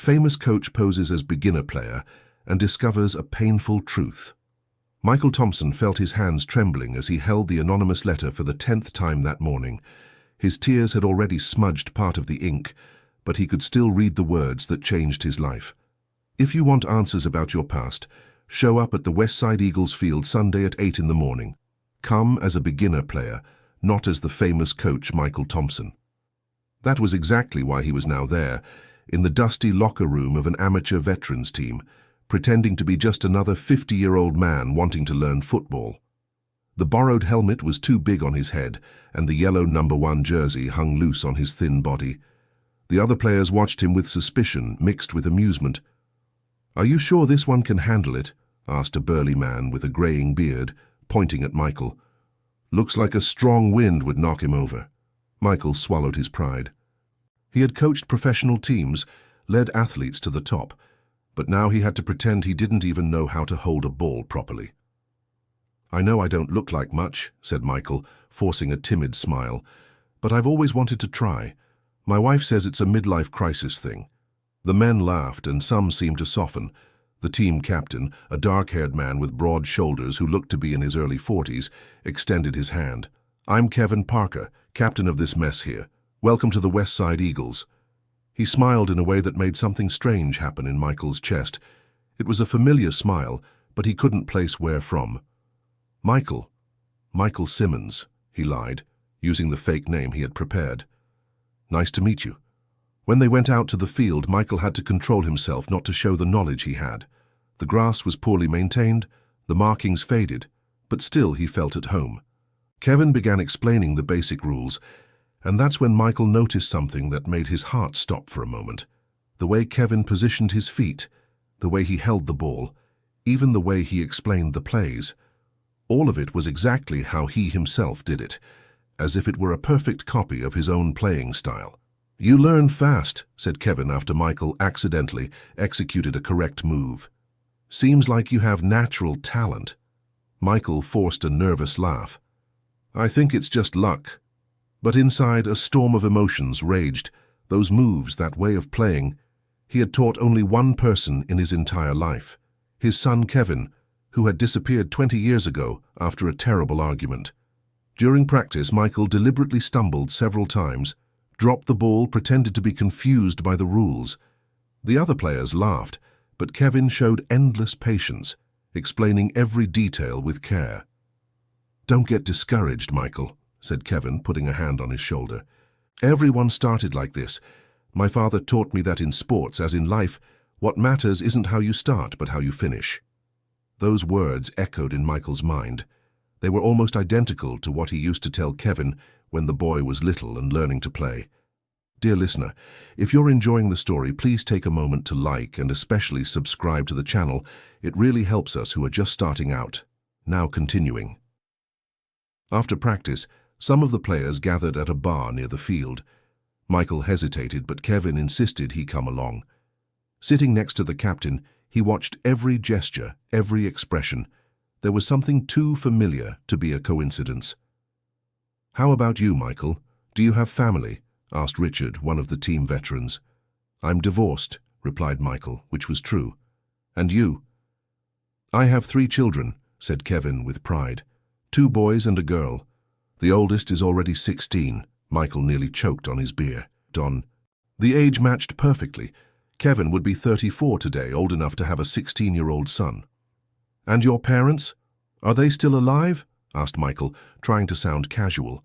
famous coach poses as beginner player and discovers a painful truth. Michael Thompson felt his hands trembling as he held the anonymous letter for the 10th time that morning. His tears had already smudged part of the ink, but he could still read the words that changed his life. If you want answers about your past, show up at the Westside Eagles field Sunday at 8 in the morning. Come as a beginner player, not as the famous coach Michael Thompson. That was exactly why he was now there, in the dusty locker room of an amateur veterans team, pretending to be just another 50-year-old man wanting to learn football. The borrowed helmet was too big on his head, and the yellow number 1 jersey hung loose on his thin body. The other players watched him with suspicion mixed with amusement. "Are you sure this one can handle it?" asked a burly man with a graying beard, pointing at Michael. "Looks like a strong wind would knock him over." Michael swallowed his pride. He had coached professional teams, led athletes to the top, but now he had to pretend he didn't even know how to hold a ball properly. "I know I don't look like much," said Michael, forcing a timid smile, "but I've always wanted to try. My wife says it's a midlife crisis thing." The men laughed, and some seemed to soften. The team captain, a dark-haired man with broad shoulders who looked to be in his early 40s, extended his hand. "I'm Kevin Parker, captain of this mess here. Welcome to the Westside Eagles." He smiled in a way that made something strange happen in Michael's chest. It was a familiar smile, but he couldn't place where from. Michael Simmons," he lied, using the fake name he had prepared. "Nice to meet you." When they went out to the field, Michael had to control himself not to show the knowledge he had. The grass was poorly maintained, the markings faded, but still he felt at home. Kevin began explaining the basic rules, and that's when Michael noticed something that made his heart stop for a moment. The way Kevin positioned his feet, the way he held the ball, even the way he explained the plays. All of it was exactly how he himself did it, as if it were a perfect copy of his own playing style. "You learn fast," said Kevin after Michael accidentally executed a correct move. "Seems like you have natural talent." Michael forced a nervous laugh. "I think it's just luck." But inside, a storm of emotions raged. Those moves, that way of playing, he had taught only one person in his entire life, his son Kevin, who had disappeared 20 years ago after a terrible argument. During practice, Michael deliberately stumbled several times, dropped the ball, pretended to be confused by the rules. The other players laughed, but Kevin showed endless patience, explaining every detail with care. "Don't get discouraged, Michael," said Kevin, putting a hand on his shoulder. "Everyone started like this. My father taught me that in sports, as in life, what matters isn't how you start, but how you finish." Those words echoed in Michael's mind. They were almost identical to what he used to tell Kevin when the boy was little and learning to play. Dear listener, if you're enjoying the story, please take a moment to like and especially subscribe to the channel. It really helps us who are just starting out. Now continuing. After practice, some of the players gathered at a bar near the field. Michael hesitated, but Kevin insisted he come along. Sitting next to the captain, he watched every gesture, every expression. There was something too familiar to be a coincidence. "How about you, Michael? Do you have family?" asked Richard, one of the team veterans. "I'm divorced," replied Michael, which was true. "And you?" "I have 3 children," said Kevin with pride. 2 boys and a girl. The oldest is already 16. Michael nearly choked on his beer. The age matched perfectly. Kevin would be 34 today, old enough to have a 16-year-old son. "And your parents? Are they still alive?" asked Michael, trying to sound casual.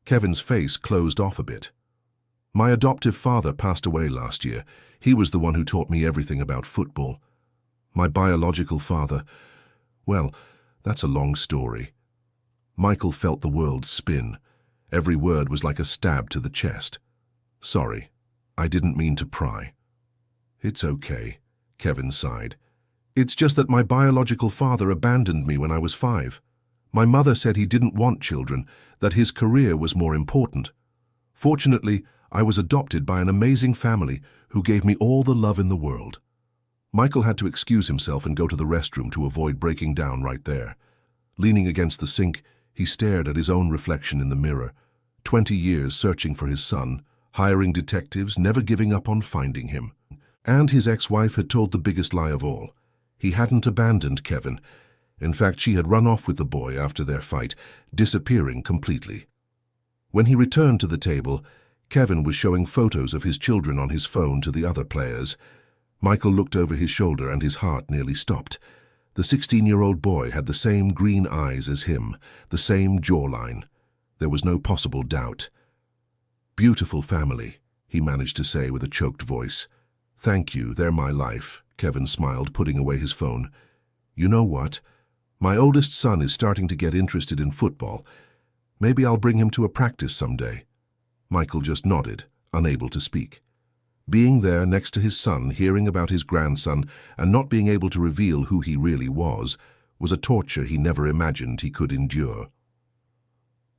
Kevin's face closed off a bit. "My adoptive father passed away last year. He was the one who taught me everything about football. My biological father, well, that's a long story." Michael felt the world spin. Every word was like a stab to the chest. "Sorry, I didn't mean to pry." "It's okay," Kevin sighed. "It's just that my biological father abandoned me when I was 5. My mother said he didn't want children, that his career was more important. Fortunately, I was adopted by an amazing family who gave me all the love in the world." Michael had to excuse himself and go to the restroom to avoid breaking down right there. Leaning against the sink, he stared at his own reflection in the mirror. 20 years searching for his son, hiring detectives, never giving up on finding him. And his ex-wife had told the biggest lie of all. He hadn't abandoned Kevin. In fact, she had run off with the boy after their fight, disappearing completely. When he returned to the table, Kevin was showing photos of his children on his phone to the other players. Michael looked over his shoulder and his heart nearly stopped. The 16-year-old boy had the same green eyes as him, the same jawline. There was no possible doubt. "Beautiful family," he managed to say with a choked voice. "Thank you, they're my life," Kevin smiled, putting away his phone. "You know what? My oldest son is starting to get interested in football. Maybe I'll bring him to a practice someday." Michael just nodded, unable to speak. Being there next to his son, hearing about his grandson, and not being able to reveal who he really was a torture he never imagined he could endure.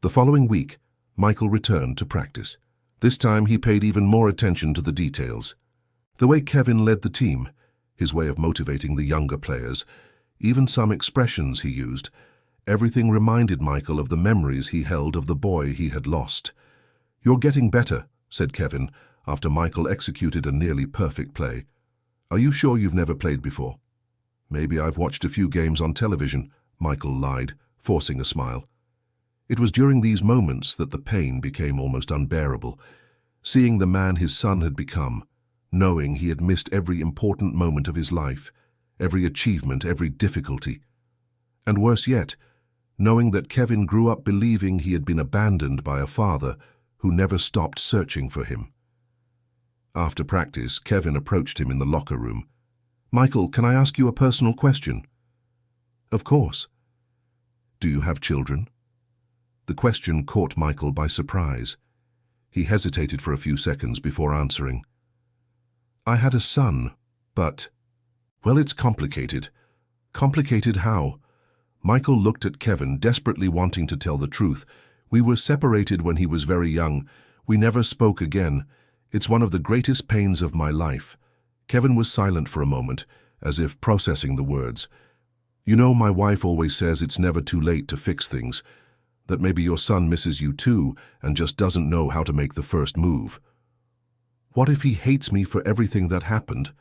The following week, Michael returned to practice. This time he paid even more attention to the details. The way Kevin led the team, his way of motivating the younger players, even some expressions he used, everything reminded Michael of the memories he held of the boy he had lost. "You're getting better," said Kevin, after Michael executed a nearly perfect play. "Are you sure you've never played before?" "Maybe I've watched a few games on television," Michael lied, forcing a smile. It was during these moments that the pain became almost unbearable, seeing the man his son had become, knowing he had missed every important moment of his life, every achievement, every difficulty. And worse yet, knowing that Kevin grew up believing he had been abandoned by a father who never stopped searching for him. After practice, Kevin approached him in the locker room. "Michael, can I ask you a personal question?" "Of course." "Do you have children?" The question caught Michael by surprise. He hesitated for a few seconds before answering. "I had a son, but—" "Well, it's complicated." "Complicated how?" Michael looked at Kevin, desperately wanting to tell the truth. "We were separated when he was very young. We never spoke again. It's one of the greatest pains of my life." Kevin was silent for a moment, as if processing the words. "You know, my wife always says it's never too late to fix things, that maybe your son misses you too and just doesn't know how to make the first move." "What if he hates me for everything that happened?"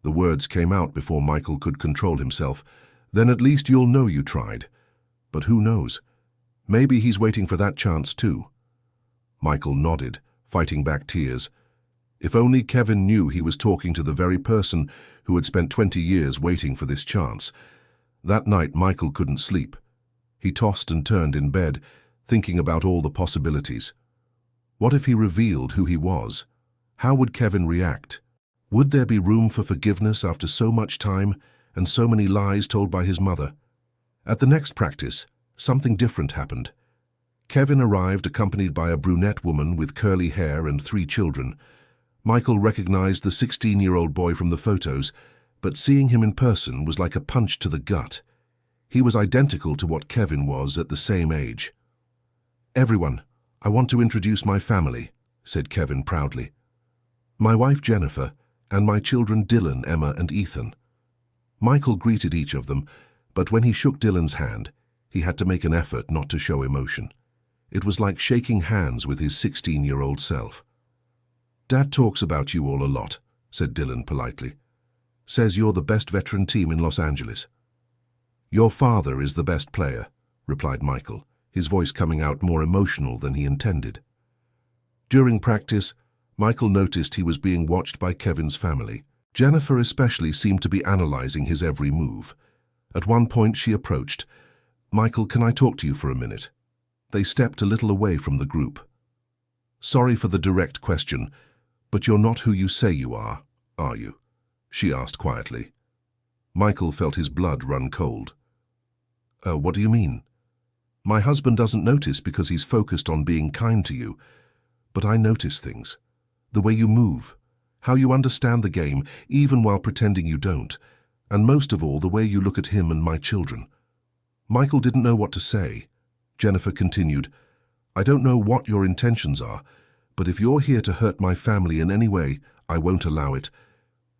The words came out before Michael could control himself. "Then at least you'll know you tried. But who knows? Maybe he's waiting for that chance too." Michael nodded, fighting back tears. If only Kevin knew he was talking to the very person who had spent 20 years waiting for this chance. That night, Michael couldn't sleep. He tossed and turned in bed, thinking about all the possibilities. What if he revealed who he was? How would Kevin react? Would there be room for forgiveness after so much time and so many lies told by his mother? At the next practice, something different happened. Kevin arrived accompanied by a brunette woman with curly hair and 3 children. Michael recognized the 16-year-old boy from the photos, but seeing him in person was like a punch to the gut. He was identical to what Kevin was at the same age. "Everyone, I want to introduce my family," said Kevin proudly. "My wife Jennifer, and my children Dylan, Emma, and Ethan." Michael greeted each of them, but when he shook Dylan's hand, he had to make an effort not to show emotion. It was like shaking hands with his 16-year-old self. "Dad talks about you all a lot," said Dylan politely. "Says you're the best veteran team in Los Angeles." "Your father is the best player," replied Michael, his voice coming out more emotional than he intended. During practice, Michael noticed he was being watched by Kevin's family. Jennifer especially seemed to be analyzing his every move. At one point she approached. "Michael, can I talk to you for a minute?" They stepped a little away from the group. "Sorry for the direct question, but you're not who you say you are you?" she asked quietly. Michael felt his blood run cold. What do you mean?" "My husband doesn't notice because he's focused on being kind to you. But I notice things. The way you move, how you understand the game, even while pretending you don't, and most of all, the way you look at him and my children." Michael didn't know what to say. Jennifer continued, "I don't know what your intentions are, but if you're here to hurt my family in any way, I won't allow it."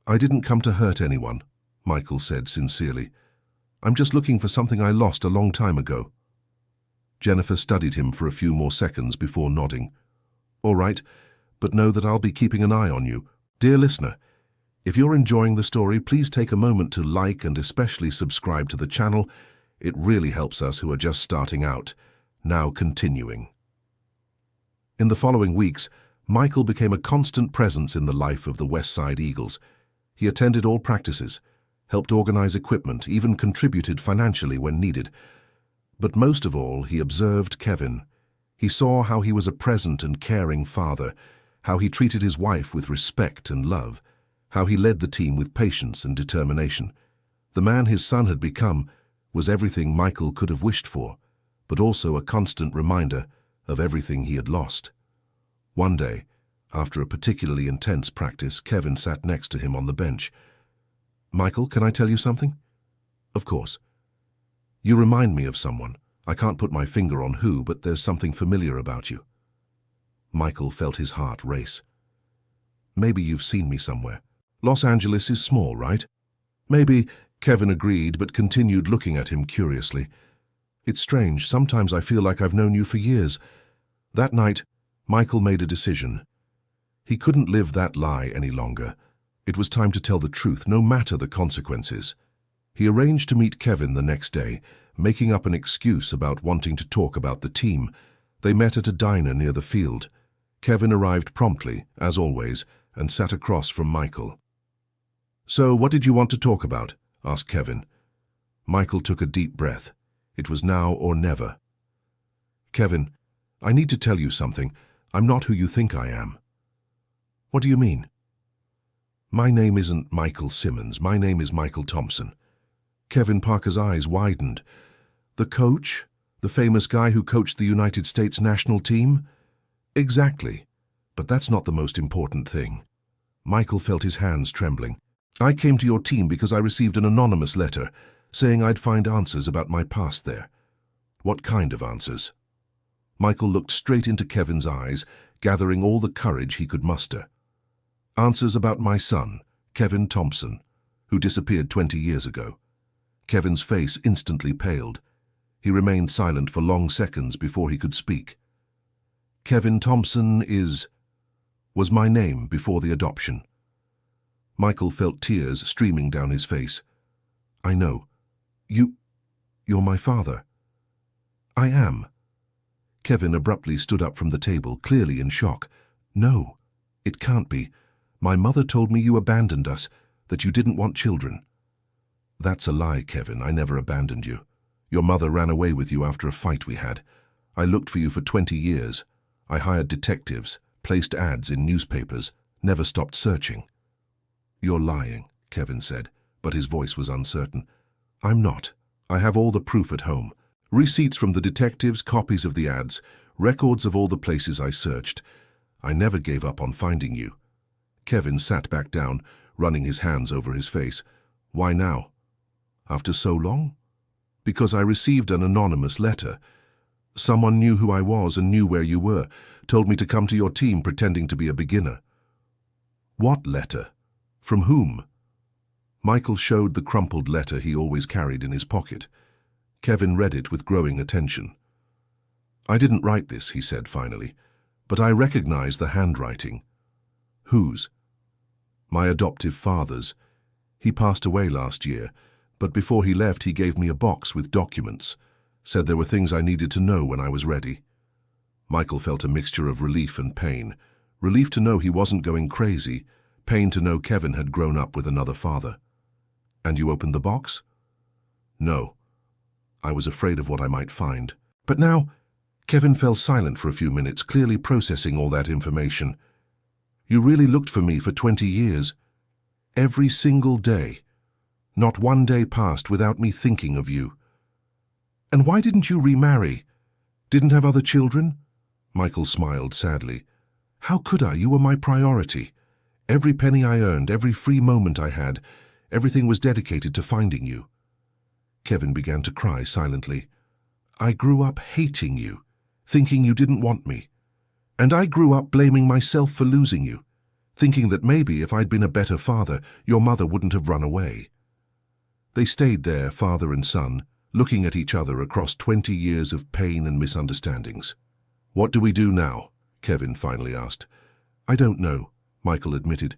"I didn't come to hurt anyone," Michael said sincerely. "I'm just looking for something I lost a long time ago." Jennifer studied him for a few more seconds before nodding. "All right, but know that I'll be keeping an eye on you. Dear listener, If you're enjoying the story, please take a moment to like and especially subscribe to the channel. It really helps us who are just starting out. Now continuing. In the following weeks, Michael became a constant presence in the life of the West Side Eagles. He attended all practices, helped organize equipment, even contributed financially when needed. But most of all, he observed Kevin. He saw how he was a present and caring father, how he treated his wife with respect and love, how he led the team with patience and determination. The man his son had become was everything Michael could have wished for, but also a constant reminder of everything he had lost. One day, after a particularly intense practice, Kevin sat next to him on the bench. "Michael, can I tell you something?" "Of course." "You remind me of someone. I can't put my finger on who, but there's something familiar about you." Michael felt his heart race. "Maybe you've seen me somewhere. Los Angeles is small, right?" "Maybe," Kevin agreed, but continued looking at him curiously. "It's strange. Sometimes I feel like I've known you for years." That night, Michael made a decision. He couldn't live that lie any longer. It was time to tell the truth, no matter the consequences. He arranged to meet Kevin the next day, making up an excuse about wanting to talk about the team. They met at a diner near the field. Kevin arrived promptly, as always, and sat across from Michael. "So, what did you want to talk about?" asked Kevin. Michael took a deep breath. It was now or never. "Kevin, I need to tell you something. I'm not who you think I am." "What do you mean?" "My name isn't Michael Simmons. My name is Michael Thompson." Kevin Parker's eyes widened. "The coach? The famous guy who coached the United States national team?" "Exactly. But that's not the most important thing." Michael felt his hands trembling. "I came to your team because I received an anonymous letter saying I'd find answers about my past there." "What kind of answers?" Michael looked straight into Kevin's eyes, gathering all the courage he could muster. "Answers about my son, Kevin Thompson, who disappeared 20 years ago." Kevin's face instantly paled. He remained silent for long seconds before he could speak. "Kevin Thompson was my name before the adoption." Michael felt tears streaming down his face. "I know. You're my father." "I am." Kevin abruptly stood up from the table, clearly in shock. "No, it can't be. My mother told me you abandoned us, that you didn't want children." "That's a lie, Kevin. I never abandoned you. Your mother ran away with you after a fight we had. I looked for you for 20 years. I hired detectives, placed ads in newspapers, never stopped searching." "You're lying," Kevin said, but his voice was uncertain. "I'm not. I have all the proof at home. Receipts from the detectives, copies of the ads, records of all the places I searched. I never gave up on finding you." Kevin sat back down, running his hands over his face. "Why now? After so long?" "Because I received an anonymous letter. Someone knew who I was and knew where you were, told me to come to your team pretending to be a beginner." "What letter? From whom?" Michael showed the crumpled letter he always carried in his pocket. Kevin read it with growing attention. "I didn't write this," he said finally, "but I recognize the handwriting." "Whose?" "My adoptive father's. He passed away last year, but before he left he gave me a box with documents, said there were things I needed to know when I was ready." Michael felt a mixture of relief and pain. Relief to know he wasn't going crazy, pain to know Kevin had grown up with another father. "And you opened the box?" "No. I was afraid of what I might find." "But now—" Kevin fell silent for a few minutes, clearly processing all that information. "You really looked for me for 20 years. Every single day. Not one day passed without me thinking of you. And why didn't you remarry? Didn't have other children?" Michael smiled sadly. "How could I? You were my priority. Every penny I earned, every free moment I had, everything was dedicated to finding you." Kevin began to cry silently. "I grew up hating you, thinking you didn't want me. And I grew up blaming myself for losing you, thinking that maybe if I'd been a better father, your mother wouldn't have run away." They stayed there, father and son, looking at each other across 20 years of pain and misunderstandings. "What do we do now?" Kevin finally asked. "I don't know," Michael admitted.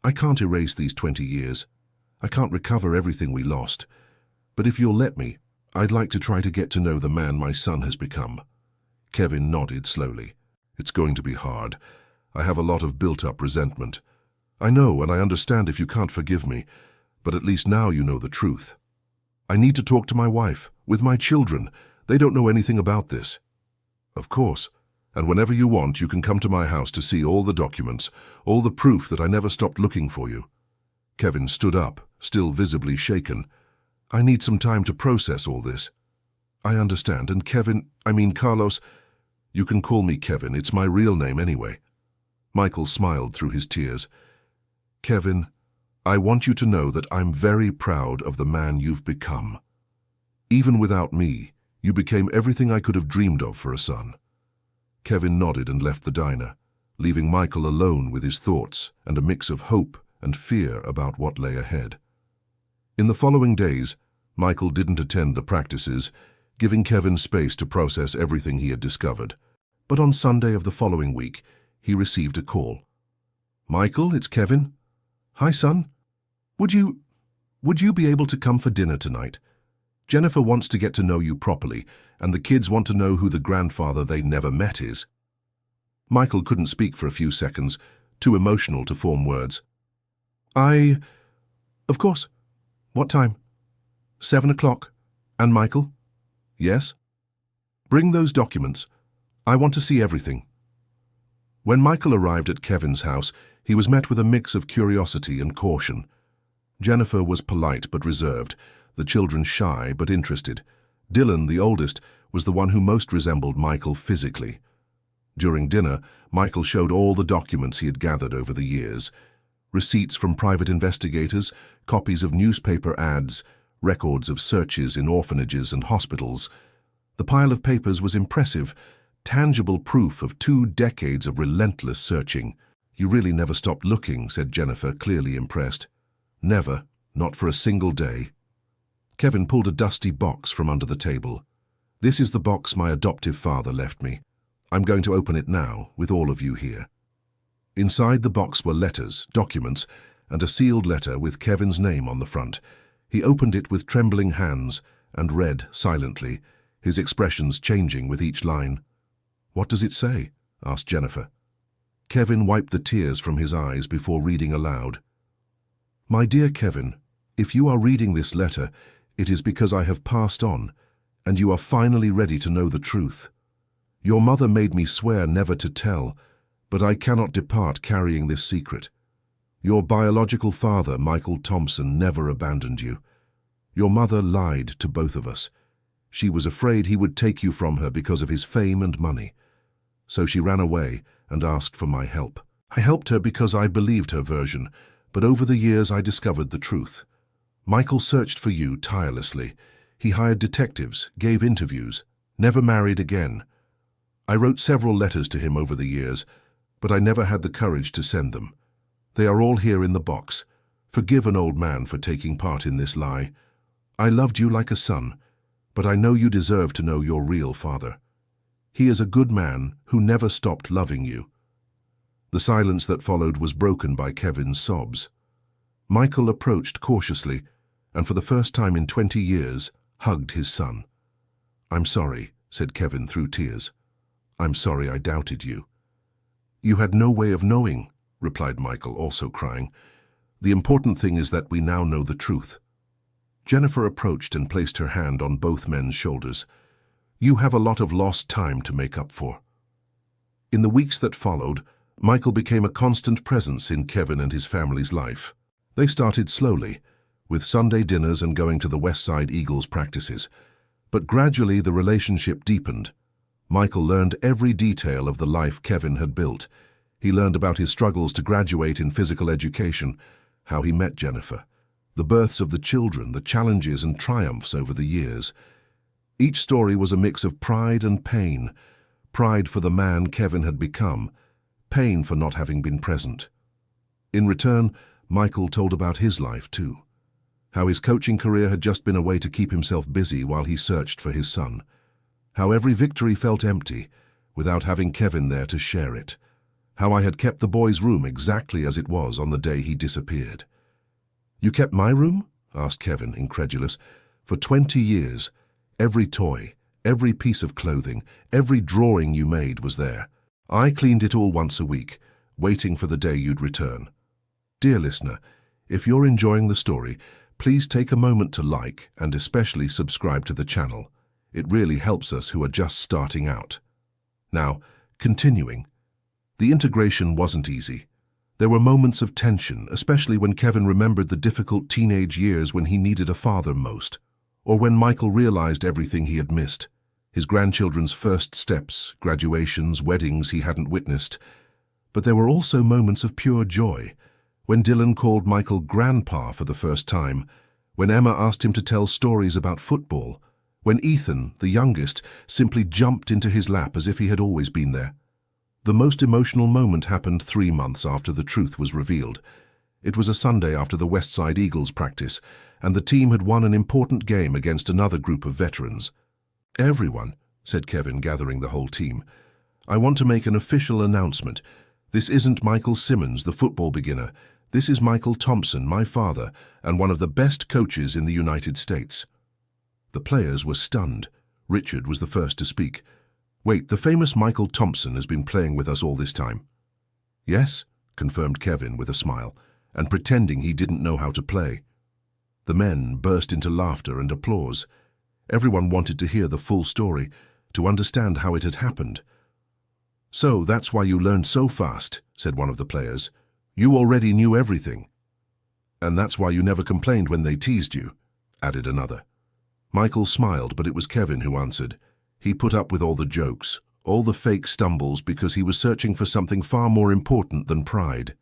I can't erase these 20 years. I can't recover everything we lost. But if you'll let me, I'd like to try to get to know the man my son has become. Kevin nodded slowly. It's going to be hard. I have a lot of built-up resentment. I know and I understand if you can't forgive me, but at least now you know the truth. I need to talk to my wife, with my children. They don't know anything about this. Of course. And whenever you want, you can come to my house to see all the documents, all the proof that I never stopped looking for you. Kevin stood up, still visibly shaken. I need some time to process all this. I understand, and Carlos, you can call me Kevin, it's my real name anyway. Michael smiled through his tears. Kevin, I want you to know that I'm very proud of the man you've become. Even without me, you became everything I could have dreamed of for a son. Kevin nodded and left the diner, leaving Michael alone with his thoughts and a mix of hope and fear about what lay ahead. In the following days, Michael didn't attend the practices, giving Kevin space to process everything he had discovered. But on Sunday of the following week, he received a call. Michael, it's Kevin. Hi, son. Would you be able to come for dinner tonight? Jennifer wants to get to know you properly, and the kids want to know who the grandfather they never met is. Michael couldn't speak for a few seconds, too emotional to form words. Of course. What time? 7 o'clock. And Michael? Yes? Bring those documents. I want to see everything. When Michael arrived at Kevin's house, he was met with a mix of curiosity and caution. Jennifer was polite but reserved, the children shy but interested. Dylan, the oldest, was the one who most resembled Michael physically. During dinner, Michael showed all the documents he had gathered over the years. Receipts from private investigators, copies of newspaper ads, records of searches in orphanages and hospitals. The pile of papers was impressive, tangible proof of 2 decades of relentless searching. You really never stopped looking, said Jennifer, clearly impressed. Never, not for a single day. Kevin pulled a dusty box from under the table. This is the box my adoptive father left me. I'm going to open it now, with all of you here. Inside the box were letters, documents, and a sealed letter with Kevin's name on the front. He opened it with trembling hands and read silently, his expressions changing with each line. What does it say? Asked Jennifer. Kevin wiped the tears from his eyes before reading aloud. My dear Kevin, if you are reading this letter, it is because I have passed on, and you are finally ready to know the truth. Your mother made me swear never to tell, but I cannot depart carrying this secret. Your biological father, Michael Thompson, never abandoned you. Your mother lied to both of us. She was afraid he would take you from her because of his fame and money. So she ran away and asked for my help. I helped her because I believed her version, but over the years I discovered the truth. Michael searched for you tirelessly. He hired detectives, gave interviews, never married again. I wrote several letters to him over the years, but I never had the courage to send them. They are all here in the box. Forgive an old man for taking part in this lie. I loved you like a son, but I know you deserve to know your real father. He is a good man who never stopped loving you. The silence that followed was broken by Kevin's sobs. Michael approached cautiously, and for the first time in 20 years, hugged his son. I'm sorry, said Kevin through tears. I'm sorry I doubted you. You had no way of knowing, replied Michael, also crying. The important thing is that we now know the truth. Jennifer approached and placed her hand on both men's shoulders. You have a lot of lost time to make up for. In the weeks that followed, Michael became a constant presence in Kevin and his family's life. They started slowly, with Sunday dinners and going to the Westside Eagles practices. But gradually the relationship deepened. Michael learned every detail of the life Kevin had built. He learned about his struggles to graduate in physical education, how he met Jennifer, the births of the children, the challenges and triumphs over the years. Each story was a mix of pride and pain. Pride for the man Kevin had become, pain for not having been present. In return, Michael told about his life too. How his coaching career had just been a way to keep himself busy while he searched for his son. How every victory felt empty, without having Kevin there to share it. how I had kept the boy's room exactly as it was on the day he disappeared. "You kept my room?" asked Kevin, incredulous. "For 20 years, every toy, every piece of clothing, every drawing you made was there. I cleaned it all once a week, waiting for the day you'd return." Dear listener, if you're enjoying the story, please take a moment to like and especially subscribe to the channel. It really helps us who are just starting out. Now, continuing. The integration wasn't easy. There were moments of tension, especially when Kevin remembered the difficult teenage years when he needed a father most, or when Michael realized everything he had missed. His grandchildren's first steps, graduations, weddings he hadn't witnessed. But there were also moments of pure joy, when Dylan called Michael Grandpa for the first time, when Emma asked him to tell stories about football, when Ethan, the youngest, simply jumped into his lap as if he had always been there. The most emotional moment happened 3 months after the truth was revealed. It was a Sunday after the Westside Eagles practice, and the team had won an important game against another group of veterans. "Everyone," said Kevin, gathering the whole team, "I want to make an official announcement. This isn't Michael Simmons, the football beginner. This is Michael Thompson, my father, and one of the best coaches in the United States." The players were stunned. Richard was the first to speak. "Wait, the famous Michael Thompson has been playing with us all this time?" "Yes," confirmed Kevin with a smile, and pretending he didn't know how to play. The men burst into laughter and applause. Everyone wanted to hear the full story, to understand how it had happened. "So that's why you learned so fast," said one of the players. "You already knew everything." "And that's why you never complained when they teased you," added another. Michael smiled, but it was Kevin who answered. He put up with all the jokes, all the fake stumbles, because he was searching for something far more important than pride.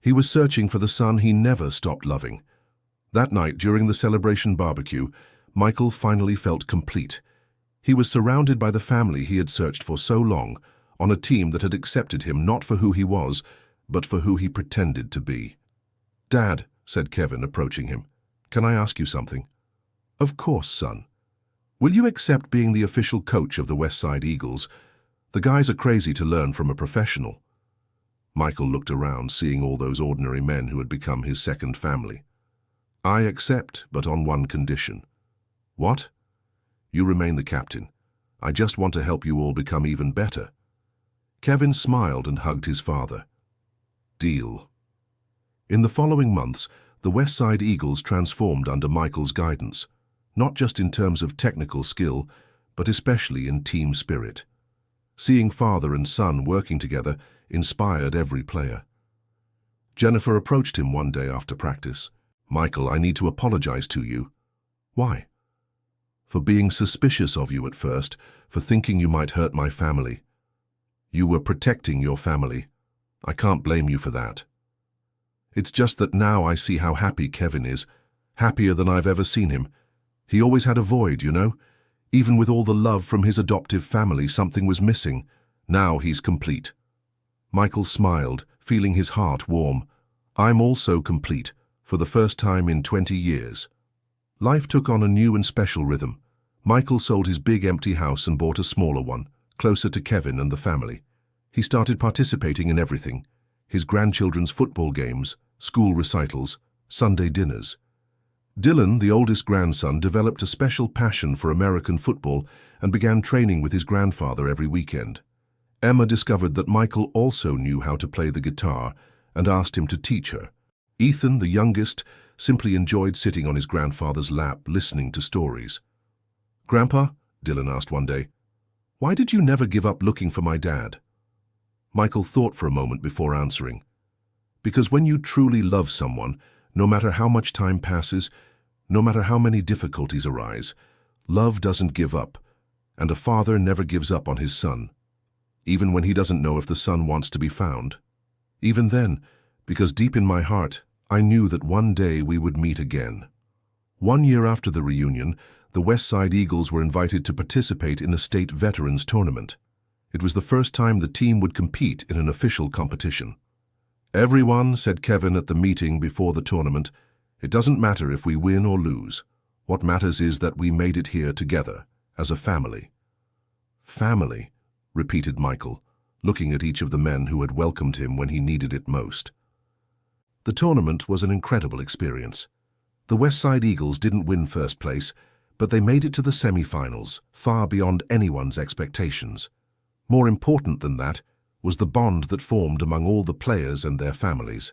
He was searching for the son he never stopped loving. That night, during the celebration barbecue, Michael finally felt complete. He was surrounded by the family he had searched for so long, on a team that had accepted him not for who he was, but for who he pretended to be. "Dad," said Kevin, approaching him, "can I ask you something?" "Of course, son. Will you accept being the official coach of the Westside Eagles? The guys are crazy to learn from a professional." Michael looked around, seeing all those ordinary men who had become his second family. "I accept, but on one condition." "What?" "You remain the captain. I just want to help you all become even better." Kevin smiled and hugged his father. "Deal." In the following months, the Westside Eagles transformed under Michael's guidance, not just in terms of technical skill, but especially in team spirit. Seeing father and son working together inspired every player. Jennifer approached him one day after practice. "Michael, I need to apologize to you." "Why?" "For being suspicious of you at first, for thinking you might hurt my family. You were protecting your family. I can't blame you for that. It's just that now I see how happy Kevin is, happier than I've ever seen him. He always had a void, you know? Even with all the love from his adoptive family, something was missing. Now he's complete." Michael smiled, feeling his heart warm. "I'm also complete, for the first time in 20 years. Life took on a new and special rhythm. Michael sold his big empty house and bought a smaller one, closer to Kevin and the family. He started participating in everything: his grandchildren's football games, school recitals, Sunday dinners. Dylan, the oldest grandson, developed a special passion for American football and began training with his grandfather every weekend. Emma discovered that Michael also knew how to play the guitar and asked him to teach her. Ethan, the youngest, simply enjoyed sitting on his grandfather's lap listening to stories. "Grandpa," Dylan asked one day, "why did you never give up looking for my dad?" Michael thought for a moment before answering. "Because when you truly love someone, no matter how much time passes, no matter how many difficulties arise, love doesn't give up, and a father never gives up on his son, even when he doesn't know if the son wants to be found. Even then, because deep in my heart, I knew that one day we would meet again." 1 year after the reunion, the Westside Eagles were invited to participate in a state veterans tournament. It was the first time the team would compete in an official competition. "Everyone," said Kevin at the meeting before the tournament, "it doesn't matter if we win or lose. What matters is that we made it here together, as a family." "Family," repeated Michael, looking at each of the men who had welcomed him when he needed it most. The tournament was an incredible experience. The West Side Eagles didn't win first place, but they made it to the semi-finals, far beyond anyone's expectations. More important than that was the bond that formed among all the players and their families.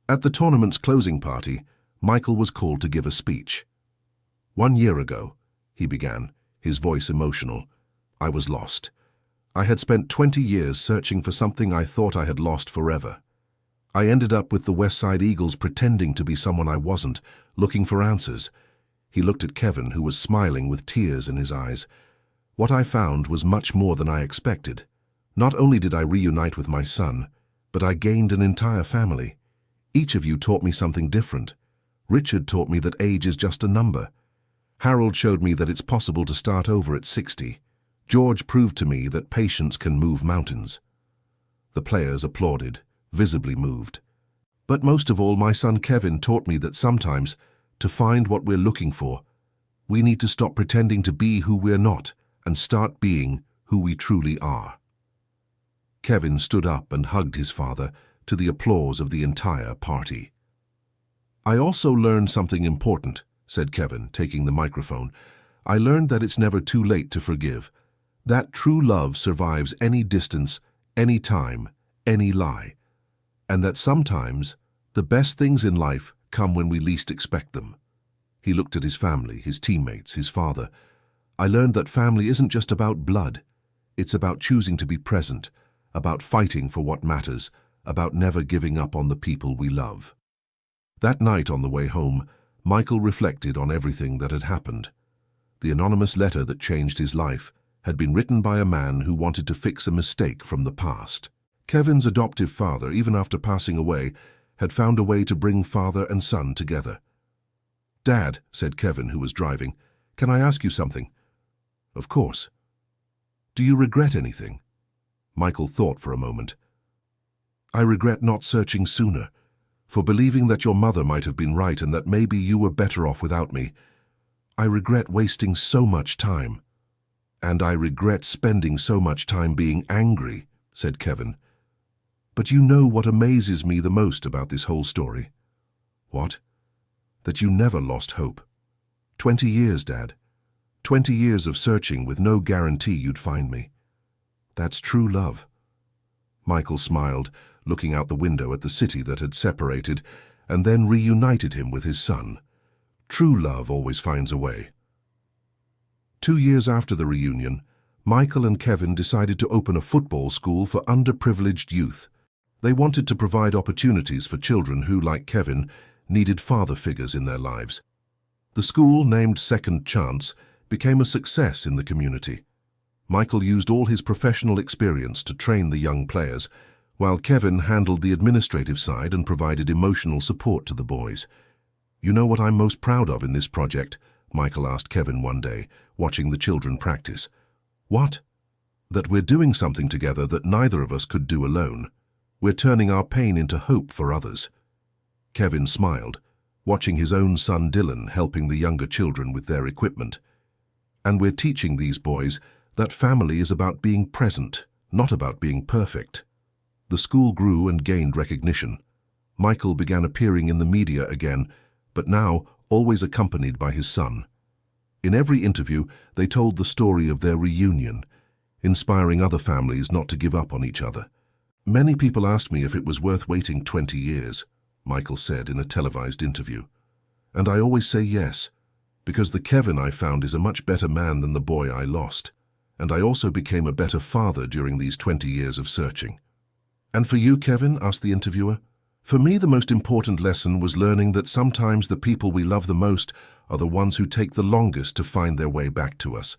At the tournament's closing party, Michael was called to give a speech. "1 year ago," he began, his voice emotional, "I was lost. I had spent 20 years searching for something I thought I had lost forever. I ended up with the West Side Eagles pretending to be someone I wasn't, looking for answers." He looked at Kevin, who was smiling with tears in his eyes. "What I found was much more than I expected. Not only did I reunite with my son, but I gained an entire family. Each of you taught me something different. Richard taught me that age is just a number. Harold showed me that it's possible to start over at 60. George proved to me that patience can move mountains." The players applauded, visibly moved. "But most of all, my son Kevin taught me that sometimes, to find what we're looking for, we need to stop pretending to be who we're not and start being who we truly are." Kevin stood up and hugged his father, to the applause of the entire party. "I also learned something important," said Kevin, taking the microphone. "I learned that it's never too late to forgive. That true love survives any distance, any time, any lie. And that sometimes the best things in life come when we least expect them." He looked at his family, his teammates, his father. "I learned that family isn't just about blood. It's about choosing to be present, about fighting for what matters, about never giving up on the people we love." That night on the way home, Michael reflected on everything that had happened. The anonymous letter that changed his life had been written by a man who wanted to fix a mistake from the past. Kevin's adoptive father, even after passing away, had found a way to bring father and son together. "Dad," said Kevin, who was driving, "can I ask you something?" "Of course." "Do you regret anything?" Michael thought for a moment. "I regret not searching sooner, for believing that your mother might have been right and that maybe you were better off without me. I regret wasting so much time. And I regret spending so much time being angry," said Kevin. "But you know what amazes me the most about this whole story?" "What?" "That you never lost hope. 20 years, Dad. 20 years of searching with no guarantee you'd find me. That's true love." Michael smiled, looking out the window at the city that had separated and then reunited him with his son. True love always finds a way. 2 years after the reunion, Michael and Kevin decided to open a football school for underprivileged youth. They wanted to provide opportunities for children who, like Kevin, needed father figures in their lives. The school, named Second Chance, became a success in the community. Michael used all his professional experience to train the young players, while Kevin handled the administrative side and provided emotional support to the boys. "You know what I'm most proud of in this project?" Michael asked Kevin one day, watching the children practice. "What?" "That we're doing something together that neither of us could do alone. We're turning our pain into hope for others." Kevin smiled, watching his own son Dylan helping the younger children with their equipment. "And we're teaching these boys that family is about being present, not about being perfect." The school grew and gained recognition. Michael began appearing in the media again, but now always accompanied by his son. In every interview, they told the story of their reunion, inspiring other families not to give up on each other. "Many people asked me if it was worth waiting 20 years, Michael said in a televised interview. "And I always say yes, because the Kevin I found is a much better man than the boy I lost. And I also became a better father during these 20 years of searching." "And for you, Kevin?" asked the interviewer. "For me, the most important lesson was learning that sometimes the people we love the most are the ones who take the longest to find their way back to us.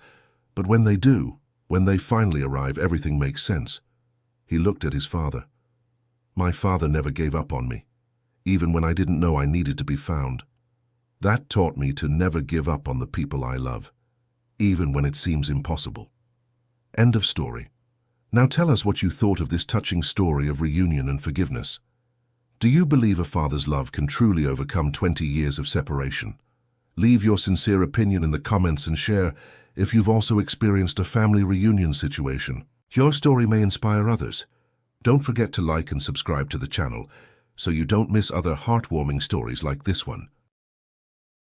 But when they do, when they finally arrive, everything makes sense." He looked at his father. "My father never gave up on me, even when I didn't know I needed to be found. That taught me to never give up on the people I love, even when it seems impossible." End of story. Now tell us what you thought of this touching story of reunion and forgiveness. Do you believe a father's love can truly overcome 20 years of separation? Leave your sincere opinion in the comments and share if you've also experienced a family reunion situation. Your story may inspire others. Don't forget to like and subscribe to the channel so you don't miss other heartwarming stories like this one.